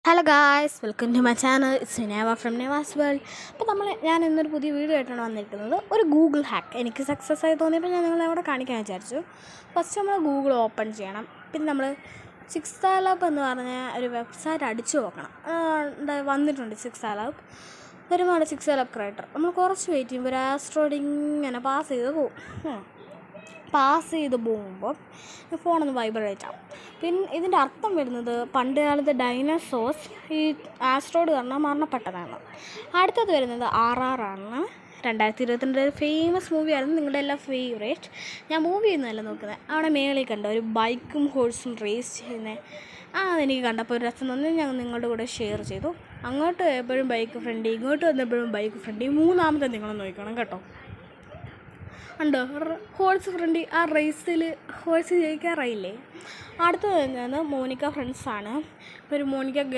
Hello guys, welcome to my channel. It's Neva from Neva's world. അപ്പോൾ ഞാൻ ഇന്നൊരു പുതിയ വീഡിയോ ആയിട്ടാണ് വന്നിരിക്കുന്നത്. ഒരു ഗൂഗിൾ ഹാക്ക് എനിക്ക് സക്സസ് ആയി തോന്നിയപ്പോൾ ഞാൻ നിങ്ങളെ അവിടെ കാണിക്കാൻ വിചാരിച്ചു. ഫസ്റ്റ് നമ്മൾ ഗൂഗിൾ ഓപ്പൺ ചെയ്യണം. പിന്നെ നമ്മൾ സിക്സ്താലാപ്പ് എന്ന് പറഞ്ഞ ഒരു വെബ്സൈറ്റ് അടിച്ചു നോക്കണം. വന്നിട്ടുണ്ട് സിക്സ്താലാപ്പ്. ഒരുപാട് സിക്സ്താലാപ്പ് ക്രിയേറ്റർ. നമ്മൾ കുറച്ച് വെയിറ്റ് ചെയ്യുമ്പോൾ ഒരു ആസ്ട്രോയിഡ് ഇങ്ങനെ പാസ് ചെയ്ത് പോകുമ്പോൾ ഫോണൊന്ന് വൈബ്രേറ്റ് ആവും. പിന്നെ ഇതിൻ്റെ അർത്ഥം വരുന്നത് പണ്ട് കാലത്ത് ഡൈനോസോഴ്സ് ഈ ആസ്ട്രോയിഡ് കാരണം മരണപ്പെട്ടതാണ്. അടുത്തത് വരുന്നത് RRR ആണ്. 2022 ഫേമസ് മൂവിയായിരുന്നു, നിങ്ങളുടെ എല്ലാം ഫേവറേറ്റ്. ഞാൻ മൂവി ഒന്നുമല്ല നോക്കുന്നത്. അവിടെ മേളിൽ കണ്ട ഒരു ബൈക്കും ഹോഴ്സും റേസ് ചെയ്യുന്നത് അതെനിക്ക് കണ്ടപ്പോൾ ഒരു രസം തോന്നി. ഞാൻ നിങ്ങളുടെ കൂടെ ഷെയർ ചെയ്തു. അങ്ങോട്ട് എപ്പോഴും ബൈക്ക് ഫ്രണ്ട്, ഇങ്ങോട്ട് വന്നപ്പോഴും ബൈക്ക് ഫ്രണ്ട്. മൂന്നാമത്തെ നിങ്ങൾ നോക്കണം കേട്ടോ. ഉണ്ടോ ഹോഴ്സ് ഫ്രണ്ട്? ആ റേസിൽ ഹോഴ്സ് ജയിക്കാറായില്ലേ. അടുത്തത് വരുന്നത് മോനിക്ക ഫ്രണ്ട്സാണ്. ഒരു മോനിക്ക